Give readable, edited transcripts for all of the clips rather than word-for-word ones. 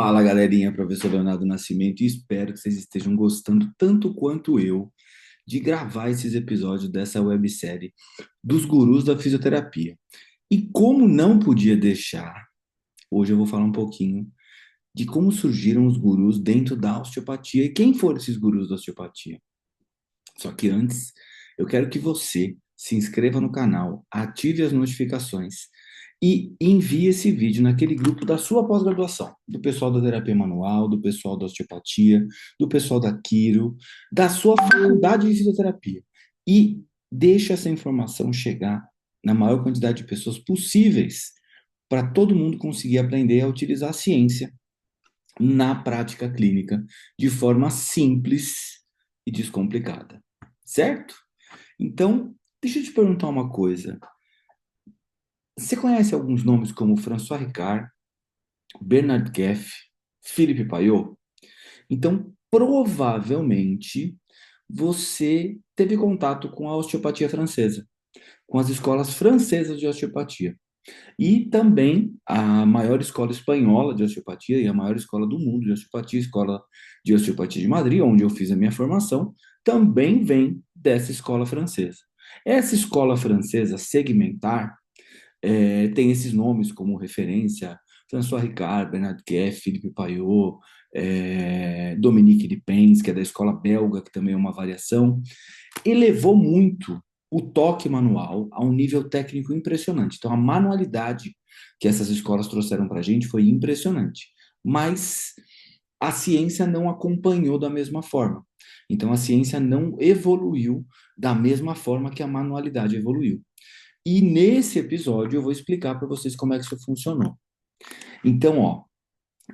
Fala, galerinha, professor Leonardo Nascimento, e espero que vocês estejam gostando tanto quanto eu de gravar esses episódios dessa websérie dos gurus da fisioterapia. E como não podia deixar, hoje eu vou falar um pouquinho de como surgiram os gurus dentro da osteopatia e quem foram esses gurus da osteopatia. Só que antes, eu quero que você se inscreva no canal, ative as notificações e envie esse vídeo naquele grupo da sua pós-graduação, do pessoal da terapia manual, do pessoal da osteopatia, do pessoal da quiro, da sua faculdade de fisioterapia. E deixe essa informação chegar na maior quantidade de pessoas possíveis para todo mundo conseguir aprender a utilizar a ciência na prática clínica de forma simples e descomplicada. Certo? Então, deixa eu te perguntar uma coisa. Você conhece alguns nomes como François Ricard, Bernard Keff, Philippe Payot? Então, provavelmente, você teve contato com a osteopatia francesa, com as escolas francesas de osteopatia. E também a maior escola espanhola de osteopatia e a maior escola do mundo de osteopatia, a Escola de Osteopatia de Madrid, onde eu fiz a minha formação, também vem dessa escola francesa. Essa escola francesa segmentar tem esses nomes como referência: François Ricard, Bernard Keff, Philippe Payot, Dominique Dipens, que é da escola belga, que também é uma variação, elevou muito o toque manual a um nível técnico impressionante. Então, a manualidade que essas escolas trouxeram para a gente foi impressionante. Mas a ciência não acompanhou da mesma forma. Então, a ciência não evoluiu da mesma forma que a manualidade evoluiu. E nesse episódio eu vou explicar para vocês como é que isso funcionou. Então, ó,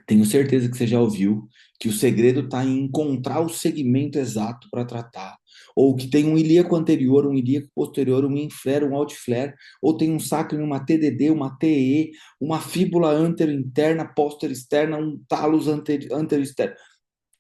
tenho certeza que você já ouviu que o segredo está em encontrar o segmento exato para tratar, ou que tem um ilíaco anterior, um ilíaco posterior, um inflare, um outflare, ou tem um sacro, uma TDD, uma TE, uma fíbula antero-interna, póstero-externa, um talos antero-externo.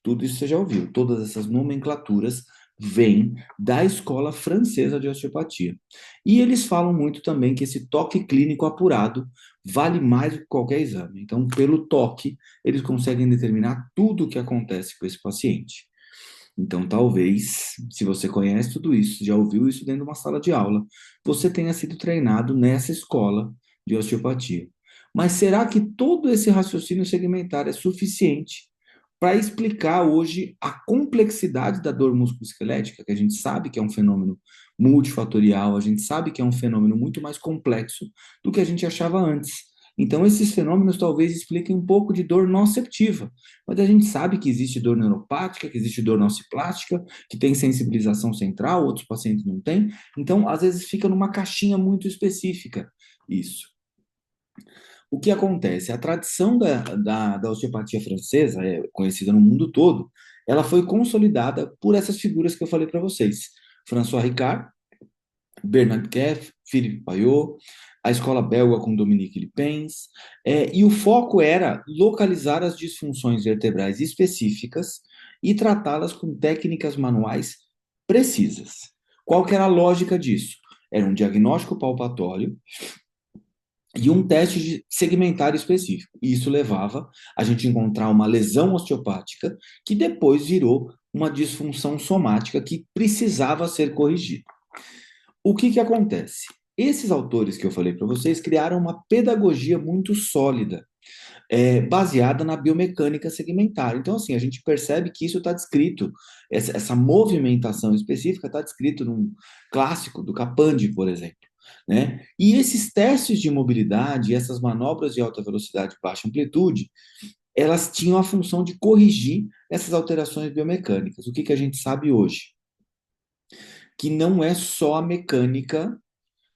Tudo isso você já ouviu. Todas essas nomenclaturas vêm da escola francesa de osteopatia. E eles falam muito também que esse toque clínico apurado vale mais do que qualquer exame. Então, pelo toque, eles conseguem determinar tudo o que acontece com esse paciente. Então, talvez, se você conhece tudo isso, já ouviu isso dentro de uma sala de aula, você tenha sido treinado nessa escola de osteopatia. Mas será que todo esse raciocínio segmentar é suficiente para explicar hoje a complexidade da dor musculoesquelética, que a gente sabe que é um fenômeno multifatorial, a gente sabe que é um fenômeno muito mais complexo do que a gente achava antes? Então, esses fenômenos talvez expliquem um pouco de dor nociceptiva, mas a gente sabe que existe dor neuropática, que existe dor nociplástica, que tem sensibilização central, outros pacientes não têm. Então, às vezes fica numa caixinha muito específica isso. O que acontece? A tradição da osteopatia francesa, conhecida no mundo todo, ela foi consolidada por essas figuras que eu falei para vocês. François Ricard, Bernard Keff, Philippe Payot, a escola belga com Dominique Lipens, e o foco era localizar as disfunções vertebrais específicas e tratá-las com técnicas manuais precisas. Qual que era a lógica disso? Era um diagnóstico palpatório e um teste de segmentar específico. E isso levava a gente a encontrar uma lesão osteopática que depois virou uma disfunção somática que precisava ser corrigida. O que acontece? Esses autores que eu falei para vocês criaram uma pedagogia muito sólida, baseada na biomecânica segmentar. Então, assim, a gente percebe que isso está descrito, essa movimentação específica está descrito num clássico do Capandi, por exemplo. Né? E esses testes de mobilidade, essas manobras de alta velocidade e baixa amplitude, elas tinham a função de corrigir essas alterações biomecânicas. O que a gente sabe hoje? Que não é só a mecânica,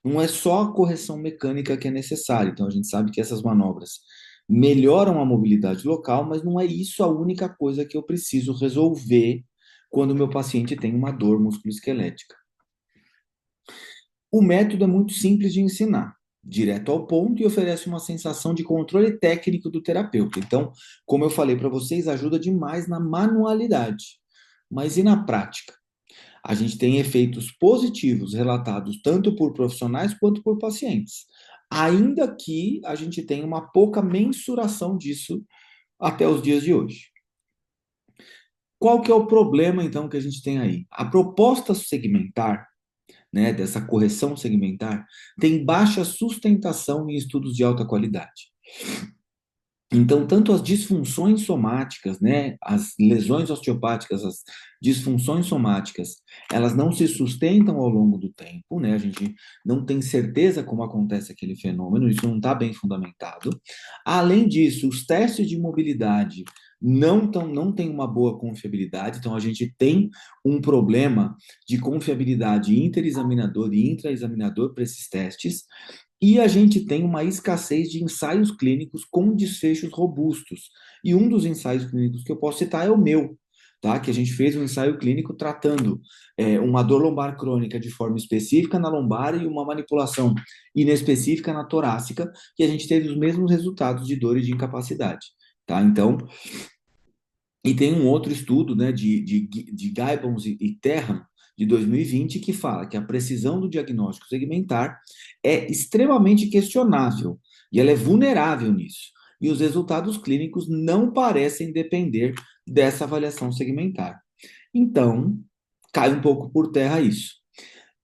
não é só a correção mecânica que é necessária. Então, a gente sabe que essas manobras melhoram a mobilidade local, mas não é isso a única coisa que eu preciso resolver quando o meu paciente tem uma dor musculoesquelética. O método é muito simples de ensinar, direto ao ponto e oferece uma sensação de controle técnico do terapeuta. Então, como eu falei para vocês, ajuda demais na manualidade. Mas e na prática? A gente tem efeitos positivos relatados tanto por profissionais quanto por pacientes. Ainda que a gente tenha uma pouca mensuração disso até os dias de hoje. Qual que é o problema, então, que a gente tem aí? A proposta segmentar, né, dessa correção segmentar, tem baixa sustentação em estudos de alta qualidade. Então, tanto as disfunções somáticas, né, as lesões osteopáticas, as disfunções somáticas, elas não se sustentam ao longo do tempo, né? A gente não tem certeza como acontece aquele fenômeno, isso não está bem fundamentado. Além disso, os testes de mobilidade não têm uma boa confiabilidade, então a gente tem um problema de confiabilidade interexaminador e intraexaminador para esses testes. E a gente tem uma escassez de ensaios clínicos com desfechos robustos. E um dos ensaios clínicos que eu posso citar é o meu, tá? Que a gente fez um ensaio clínico tratando uma dor lombar crônica de forma específica na lombar e uma manipulação inespecífica na torácica, e a gente teve os mesmos resultados de dor e de incapacidade, tá? Então, e tem um outro estudo, né, de Gibbons e Terham, de 2020, que fala que a precisão do diagnóstico segmentar é extremamente questionável e ela é vulnerável nisso. E os resultados clínicos não parecem depender dessa avaliação segmentar. Então, cai um pouco por terra isso.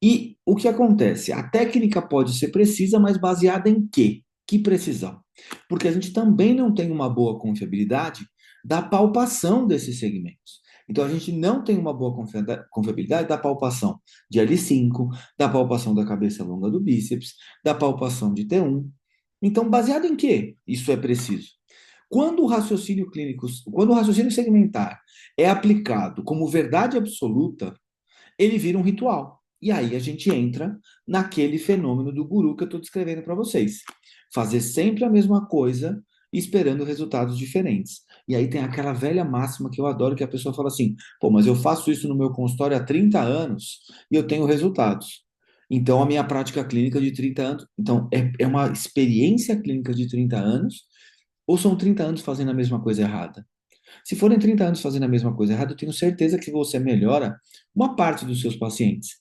E o que acontece? A técnica pode ser precisa, mas baseada em quê? Que precisão? Porque a gente também não tem uma boa confiabilidade da palpação desses segmentos. Então, a gente não tem uma boa confiabilidade da palpação de L5, da palpação da cabeça longa do bíceps, da palpação de T1. Então, baseado em quê isso é preciso? Quando o raciocínio clínico, quando o raciocínio segmentar é aplicado como verdade absoluta, ele vira um ritual. E aí a gente entra naquele fenômeno do guru que eu estou descrevendo para vocês. Fazer sempre a mesma coisa esperando resultados diferentes. E aí tem aquela velha máxima que eu adoro, que a pessoa fala assim, pô, mas eu faço isso no meu consultório há 30 anos e eu tenho resultados. Então, a minha prática clínica de 30 anos... Então, é uma experiência clínica de 30 anos ou são 30 anos fazendo a mesma coisa errada? Se forem 30 anos fazendo a mesma coisa errada, eu tenho certeza que você melhora uma parte dos seus pacientes,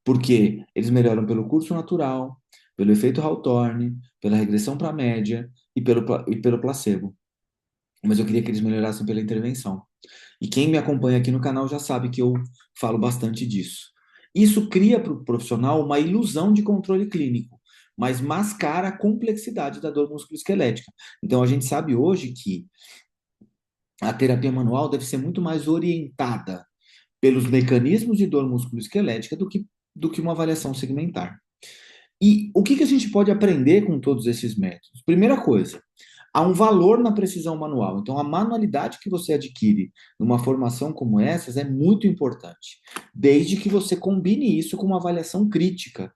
porque eles melhoram pelo curso natural, pelo efeito Hawthorne, pela regressão para a média e pelo placebo. Mas eu queria que eles melhorassem pela intervenção. E quem me acompanha aqui no canal já sabe que eu falo bastante disso. Isso cria para o profissional uma ilusão de controle clínico, mas mascara a complexidade da dor musculoesquelética. Então, a gente sabe hoje que a terapia manual deve ser muito mais orientada pelos mecanismos de dor musculoesquelética do que uma avaliação segmentar. E o que a gente pode aprender com todos esses métodos? Primeira coisa, há um valor na precisão manual. Então, a manualidade que você adquire numa formação como essas é muito importante, desde que você combine isso com uma avaliação crítica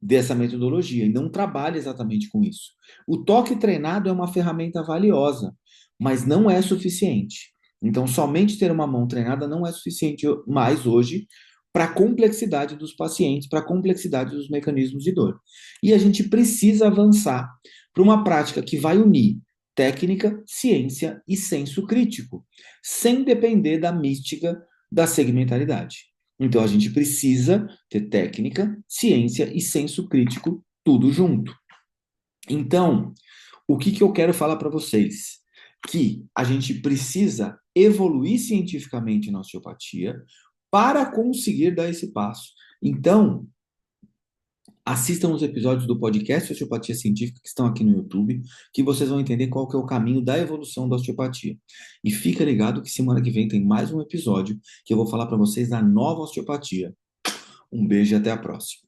dessa metodologia e não trabalhe exatamente com isso. O toque treinado é uma ferramenta valiosa, mas não é suficiente. Então, somente ter uma mão treinada não é suficiente mais hoje para a complexidade dos pacientes, para a complexidade dos mecanismos de dor. E a gente precisa avançar para uma prática que vai unir técnica, ciência e senso crítico, sem depender da mística da segmentaridade. Então, a gente precisa ter técnica, ciência e senso crítico, tudo junto. Então, o que eu quero falar para vocês? Que a gente precisa evoluir cientificamente na osteopatia para conseguir dar esse passo. Então, assistam os episódios do podcast Osteopatia Científica que estão aqui no YouTube, que vocês vão entender qual que é o caminho da evolução da osteopatia. E fica ligado que semana que vem tem mais um episódio que eu vou falar para vocês da nova osteopatia. Um beijo e até a próxima.